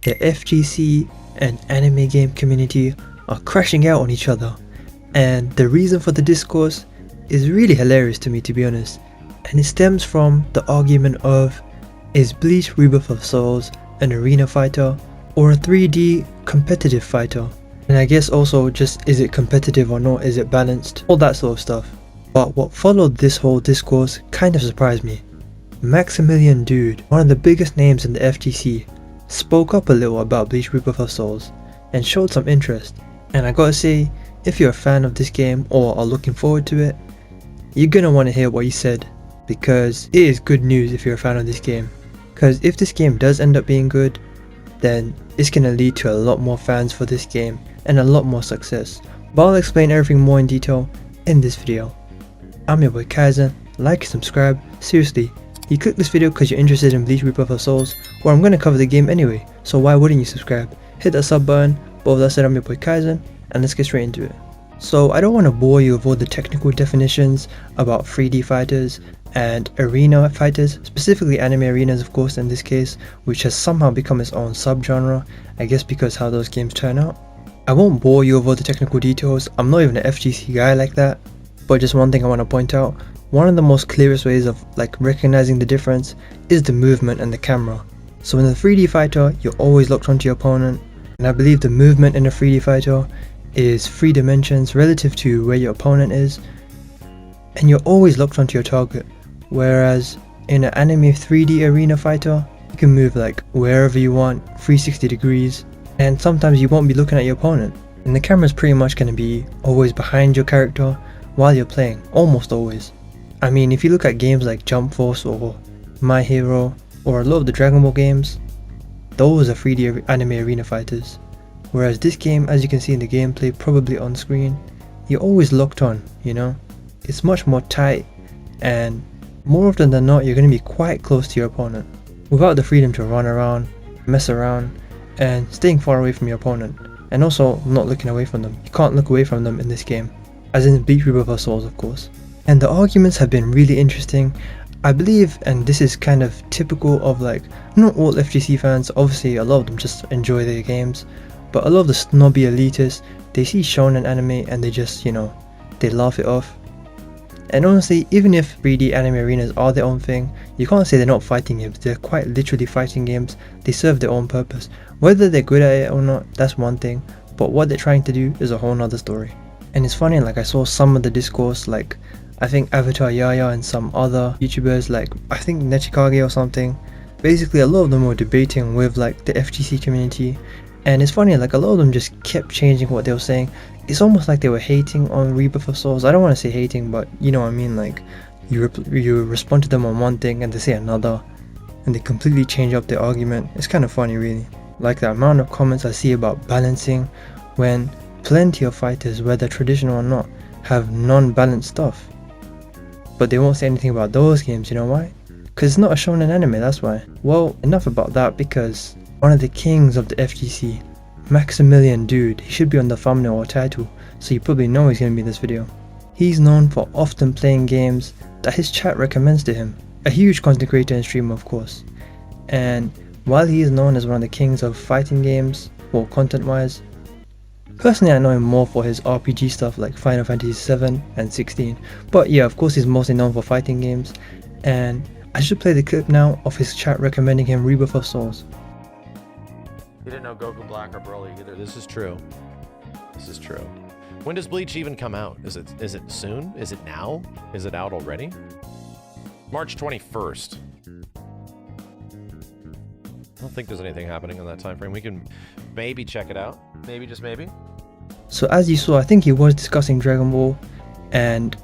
the FGC and anime game community are crashing out on each other, and the reason for the discourse is really hilarious to me, to be honest, and it stems from the argument of, is Bleach Rebirth of Souls an arena fighter or a 3D competitive fighter? And I guess also just, is it competitive or not, is it balanced, all that sort of stuff. But what followed this whole discourse kind of surprised me. Maximilian Dood, one of the biggest names in the FGC, spoke up a little about Bleach Rebirth of Souls and showed some interest. And I gotta say, if you're a fan of this game or are looking forward to it, you're gonna want to hear what he said, because it is good news if you're a fan of this game. Because if this game does end up being good, then it's gonna lead to a lot more fans for this game and a lot more success. But I'll explain everything more in detail in this video. I'm your boy Kaizen, like and subscribe. Seriously, you clicked this video because you're interested in Bleach Rebirth of Souls, or I'm gonna cover the game anyway, so why wouldn't you subscribe? Hit that sub button. But with that said, I'm your boy Kaizen, and let's get straight into it. So I don't want to bore you with all the technical definitions about 3D fighters and arena fighters, specifically anime arenas of course in this case, which has somehow become its own subgenre, I guess because how those games turn out. I won't bore you with all the technical details, I'm not even an FGC guy like that, but just one thing I want to point out, one of the most clearest ways of recognizing the difference is the movement and the camera. So in the 3D fighter, you're always locked onto your opponent, and I believe the movement in a 3D fighter is 3 dimensions relative to where your opponent is, and you're always locked onto your target. Whereas in an anime 3D arena fighter, you can move wherever you want, 360 degrees, and sometimes you won't be looking at your opponent. And the camera's pretty much going to be always behind your character while you're playing, almost always. I mean, if you look at games like Jump Force or My Hero, or a lot of the Dragon Ball games, those are 3D anime arena fighters. Whereas this game, as you can see in the gameplay, probably on screen, you're always locked on, you know? It's much more tight, and more often than not, you're going to be quite close to your opponent, without the freedom to run around, mess around, and staying far away from your opponent, and also not looking away from them. You can't look away from them in this game, as in Bleach Rebirth of Souls of course. And the arguments have been really interesting, I believe, and this is kind of typical of not all FGC fans, obviously a lot of them just enjoy their games, but a lot of the snobby elitists, they see shonen anime and they just, they laugh it off. And honestly, even if 3D anime arenas are their own thing, you can't say they're not fighting games. They're quite literally fighting games. They serve their own purpose. Whether they're good at it or not, that's one thing, but what they're trying to do is a whole nother story. And it's funny, I saw some of the discourse, I think Avatar Yaya and some other YouTubers, I think Nechikage or something. Basically a lot of them were debating with the FGC community, and it's funny, a lot of them just kept changing what they were saying. It's almost like they were hating on Rebirth of Souls. I don't want to say hating, but you know what I mean, you respond to them on one thing and they say another, and they completely change up their argument. It's kind of funny really, the amount of comments I see about balancing, when plenty of fighters, whether traditional or not, have non-balanced stuff. But they won't say anything about those games, you know why? Because it's not a shonen anime, that's why. Well, enough about that, because one of the kings of the FGC, Maximilian Dood, he should be on the thumbnail or title, so you probably know he's going to be in this video. He's known for often playing games that his chat recommends to him. A huge content creator and streamer of course. And while he is known as one of the kings of fighting games, well, content wise, personally I know him more for his RPG stuff like Final Fantasy 7 and 16. But yeah, of course he's mostly known for fighting games, and I should play the clip now of his chat recommending him Rebirth of Souls. You didn't know Goku Black or Broly either. This is true. This is true. When does Bleach even come out? Is it soon? Is it now? Is it out already? March 21st. I don't think there's anything happening in that time frame. We can maybe check it out. Maybe, just maybe. So as you saw, I think he was discussing Dragon Ball, and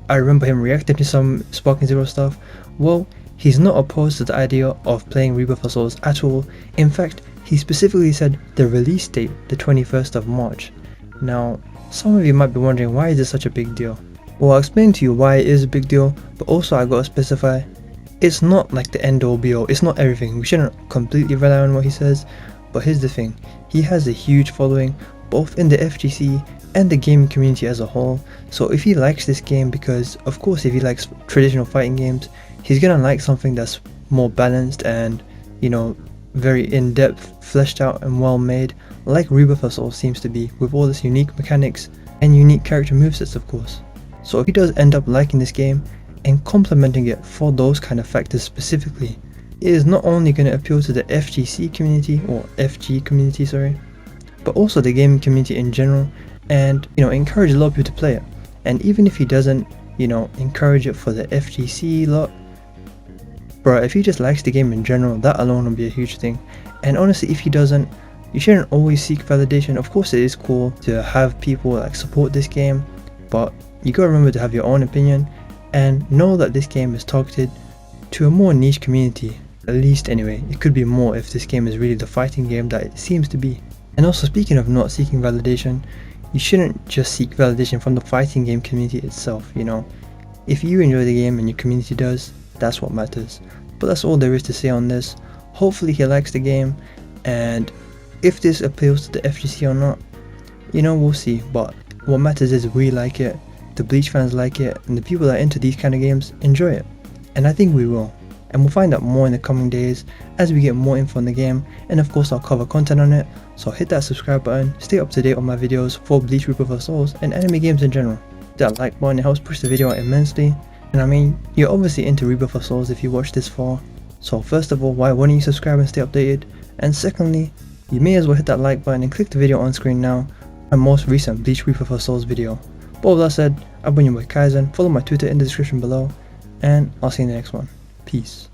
I remember him reacting to some Sparking Zero stuff. Well, he's not opposed to the idea of playing Rebirth of Souls at all. In fact, he specifically said the release date, the 21st of March. Now, some of you might be wondering, why is this such a big deal? Well, I'll explain to you why it is a big deal, but also I gotta specify, it's not the end all be all, it's not everything. We shouldn't completely rely on what he says, but here's the thing, he has a huge following, both in the FGC and the gaming community as a whole. So if he likes this game, because of course if he likes traditional fighting games, he's gonna like something that's more balanced and, very in-depth, fleshed out and well made, like Rebirth of Souls seems to be, with all its unique mechanics and unique character movesets of course. So if he does end up liking this game and complimenting it for those kind of factors specifically, it is not only going to appeal to the FGC community, or FG community sorry, but also the gaming community in general, and encourage a lot of people to play it. And even if he doesn't encourage it for the FGC lot, bro, if he just likes the game in general, that alone will be a huge thing. And honestly, if he doesn't, you shouldn't always seek validation. Of course it is cool to have people like support this game, but you gotta remember to have your own opinion and know that this game is targeted to a more niche community, at least anyway. It could be more if this game is really the fighting game that it seems to be. And also, speaking of not seeking validation, you shouldn't just seek validation from the fighting game community itself, If you enjoy the game and your community does, that's what matters. But that's all there is to say on this. Hopefully he likes the game, and if this appeals to the FGC or not, we'll see. But what matters is we like it, the Bleach fans like it, and the people that are into these kind of games enjoy it. And I think we will. And we'll find out more in the coming days as we get more info on the game, and of course I'll cover content on it, so hit that subscribe button, stay up to date on my videos for Bleach Rebirth of Souls and anime games in general. Hit that like button, it helps push the video out immensely. And I mean, you're obviously into Rebirth of Souls if you watched this far, so first of all, why wouldn't you subscribe and stay updated? And secondly, you may as well hit that like button and click the video on screen now, my most recent Bleach Rebirth of Souls video. But all that said, I've been your boy Kaizen, follow my Twitter in the description below, and I'll see you in the next one. Peace.